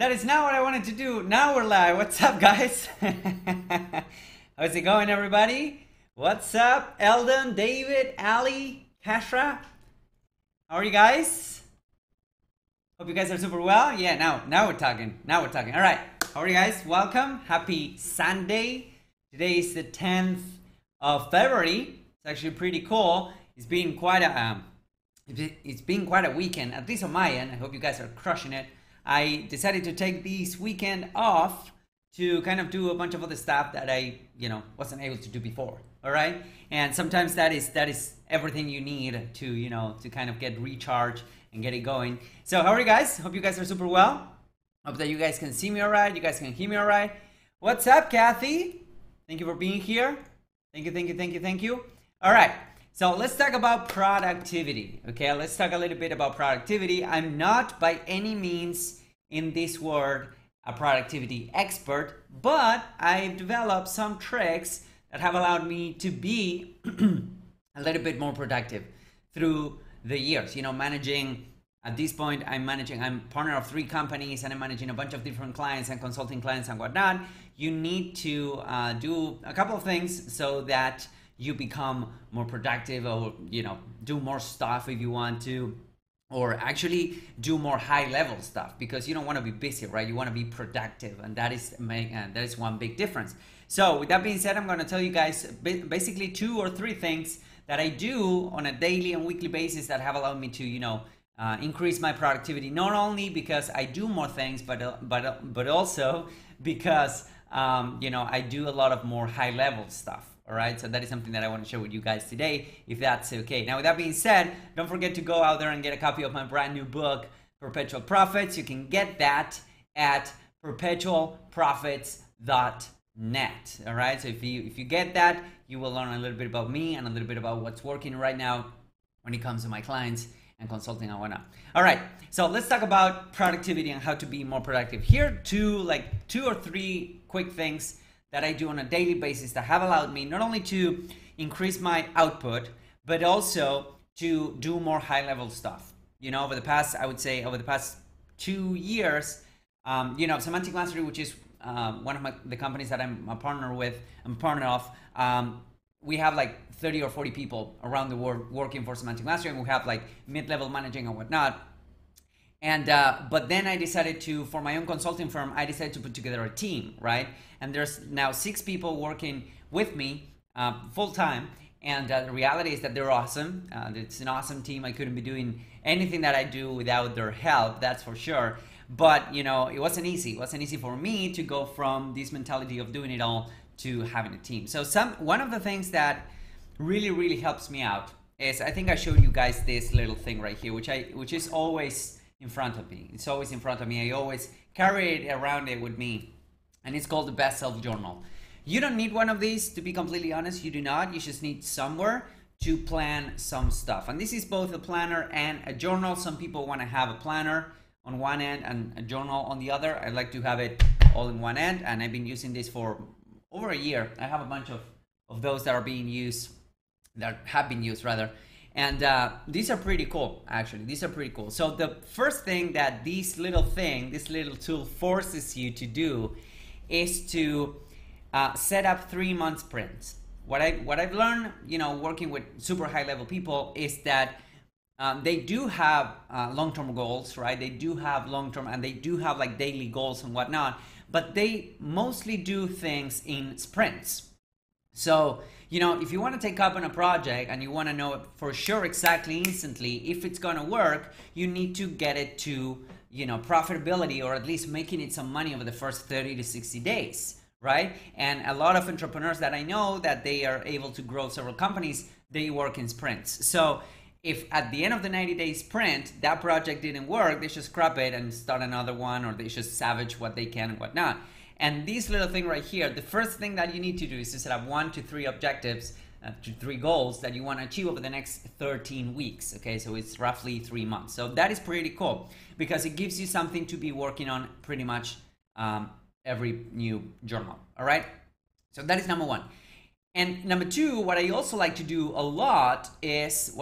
That is not what I wanted to do. Now we're live. What's up, guys? How's it going, everybody? What's up, Eldon, David, Ali, Kashra? How are you guys? Hope you guys are super well. Yeah, now we're talking. Now we're talking. All right. How are you guys? Welcome. Happy Sunday. Today is the 10th of February. It's actually pretty cool. It's been quite a weekend, at least on my end. I hope you guys are crushing it. I decided to take this weekend off to kind of do a bunch of other stuff that I, wasn't able to do before. All right, and sometimes that is everything you need to, to kind of get recharged and get it going. So how are you guys? Hope you guys are super well. Hope that you guys can see me all right. You guys can hear me all right. What's up, Kathy? Thank you for being here. Thank you. All right. So let's talk about productivity, okay? Let's talk a little bit about productivity. I'm not by any means in this word a productivity expert, but I've developed some tricks that have allowed me to be a little bit more productive through the years. Managing, at this point, I'm partner of 3 companies and I'm managing a bunch of different clients and consulting clients and whatnot. You need to do a couple of things so that you become more productive, or do more stuff if you want to, or actually do more high-level stuff, because you don't want to be busy, right? You want to be productive, and that is one big difference. So with that being said, I'm going to tell you guys basically 2 or 3 things that I do on a daily and weekly basis that have allowed me to increase my productivity, not only because I do more things, but also because I do a lot of more high-level stuff. All right, so that is something that I want to share with you guys today, if that's okay. Now, with that being said, don't forget to go out there and get a copy of my brand new book, Perpetual Profits. You can get that at perpetualprofits.net. All right, so if you get that, you will learn a little bit about me and a little bit about what's working right now when it comes to my clients and consulting and whatnot. All right, so let's talk about productivity and how to be more productive. Here are 2 or 3 quick things that I do on a daily basis that have allowed me not only to increase my output, but also to do more high-level stuff. Over the past 2 years, Semantic Mastery, which is one of the companies that I'm a partner of, we have like 30 or 40 people around the world working for Semantic Mastery, and we have like mid-level managing and whatnot. And but then I decided for my own consulting firm, I decided to put together a team, right? And there's now 6 people working with me full-time. And the reality is that they're awesome. It's an awesome team. I couldn't be doing anything that I do without their help, that's for sure. But, it wasn't easy. It wasn't easy for me to go from this mentality of doing it all to having a team. So one of the things that really, really helps me out is, I think I showed you guys this little thing right here, which is always in front of me. It's always in front of me. I always carry it around it with me, and it's called the Best Self Journal. You don't need one of these, to be completely honest. You do not. You just need somewhere to plan some stuff, and this is both a planner and a journal. Some people want to have a planner on one end and a journal on the other. I like to have it all in one end, and I've been using this for over a year. I have a bunch of those that have been used rather. And these are pretty cool, actually. These are pretty cool. So the first thing that this little tool forces you to do is to set up 3-month sprints. What I've learned, working with super high level people, is that they do have long-term goals, right? They do have long-term, and they do have like daily goals and whatnot, but they mostly do things in sprints. So, if you want to take up on a project and you want to know for sure exactly instantly if it's going to work, you need to get it to, profitability, or at least making it some money over the first 30 to 60 days, right? And a lot of entrepreneurs that I know that they are able to grow several companies, they work in sprints. So if at the end of the 90-day sprint, that project didn't work, they just scrap it and start another one, or they just salvage what they can and whatnot. And this little thing right here, the first thing that you need to do is to set up 1 to 3 objectives, to 3 goals that you want to achieve over the next 13 weeks. Okay, so it's roughly 3 months. So that is pretty cool, because it gives you something to be working on pretty much every new journal. All right, so that is number 1. And number 2, what I also like to do a lot is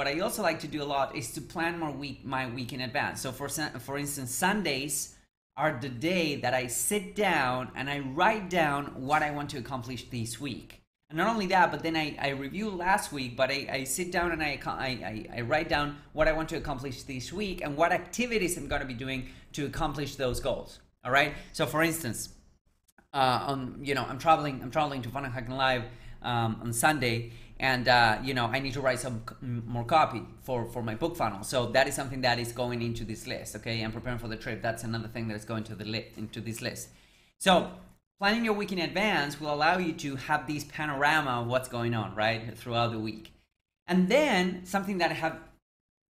to plan my week in advance. So for instance, Sundays are the day that I sit down and I write down what I want to accomplish this week. And not only that, but then I review last week, but I sit down and I write down what I want to accomplish this week and what activities I'm going to be doing to accomplish those goals. All right. So for instance, I'm traveling to Fun and Hacking Live on Sunday, and I need to write some more copy for my book funnel. So that is something that is going into this list. Okay, I'm preparing for the trip. That's another thing that is going to into this list. So planning your week in advance will allow you to have this panorama of what's going on, right, throughout the week. And then something that I have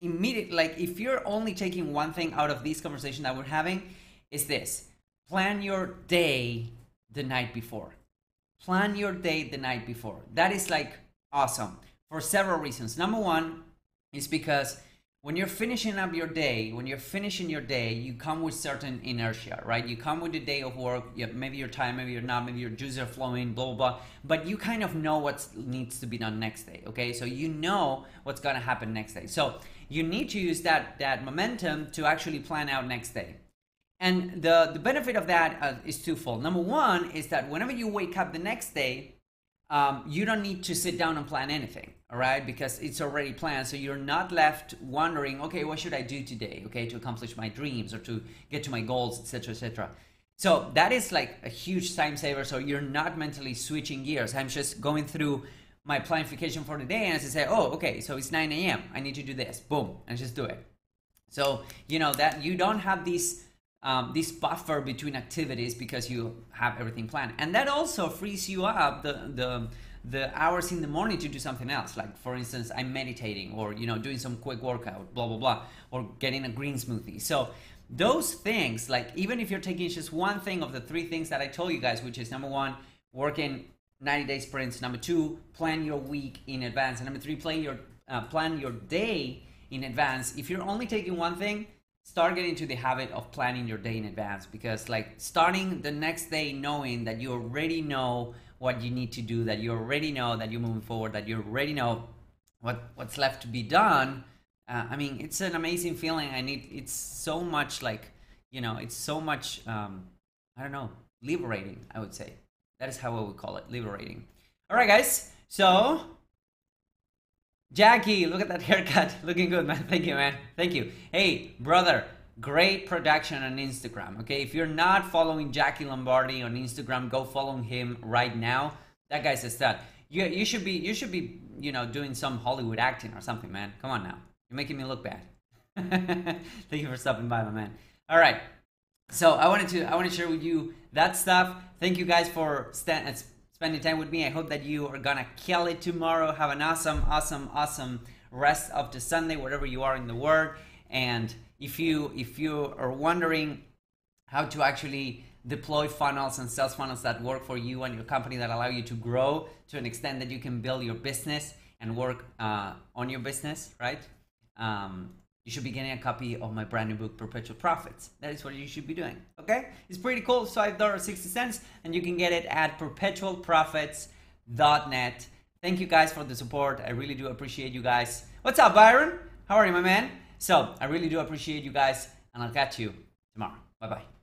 immediate, like if you're only taking one thing out of this conversation that we're having, is this: plan your day the night before. Plan your day the night before. That is like awesome for several reasons. Number one is because when you're finishing up your day, you come with certain inertia, right? You come with the day of work. Maybe you're tired, maybe you're not, maybe your juices are flowing, blah, blah, blah. But you kind of know what needs to be done next day, okay? So you know what's going to happen next day. So you need to use that momentum to actually plan out next day. And the benefit of that is twofold. Number one is that whenever you wake up the next day, you don't need to sit down and plan anything, all right? Because it's already planned, so you're not left wondering, okay, what should I do today, okay, to accomplish my dreams or to get to my goals, etc., etc. So that is like a huge time saver, so you're not mentally switching gears. I'm just going through my planification for the day, and I say, oh, okay, so it's 9 a.m., I need to do this, boom, and just do it. So, that you don't have this buffer between activities because you have everything planned, and that also frees you up the hours in the morning to do something else. Like for instance, I'm meditating, or doing some quick workout, blah blah blah, or getting a green smoothie. So those things, like even if you're taking just one thing of the three things that I told you guys, which is number one, working 90-day sprints, number two, plan your week in advance, and number three, plan your day in advance. If you're only taking one thing, start getting into the habit of planning your day in advance, because like starting the next day knowing that you already know what you need to do, that you already know that you're moving forward, that you already know what's left to be done. It's an amazing feeling, and it's so much like, it's so much, liberating, I would say. That is how I would call it, liberating. All right, guys. So Jackie, look at that haircut. Looking good, man. Thank you, man. Thank you. Hey, brother, great production on Instagram. Okay, if you're not following Jackie Lombardi on Instagram, go follow him right now. That guy's a stud. You should be, doing some Hollywood acting or something, man. Come on now. You're making me look bad. Thank you for stopping by, my man. All right. So I want to share with you that stuff. Thank you guys for spending time with me. I hope that you are gonna kill it tomorrow. Have an awesome rest of the Sunday, wherever you are in the world. And if you are wondering how to actually deploy funnels and sales funnels that work for you and your company, that allow you to grow to an extent that you can build your business and work on your business, right? You should be getting a copy of my brand new book, Perpetual Profits. That is what you should be doing, okay? It's pretty cool, $5.60, and you can get it at perpetualprofits.net. Thank you guys for the support. I really do appreciate you guys. What's up, Byron? How are you, my man? So I really do appreciate you guys, and I'll catch you tomorrow. Bye-bye.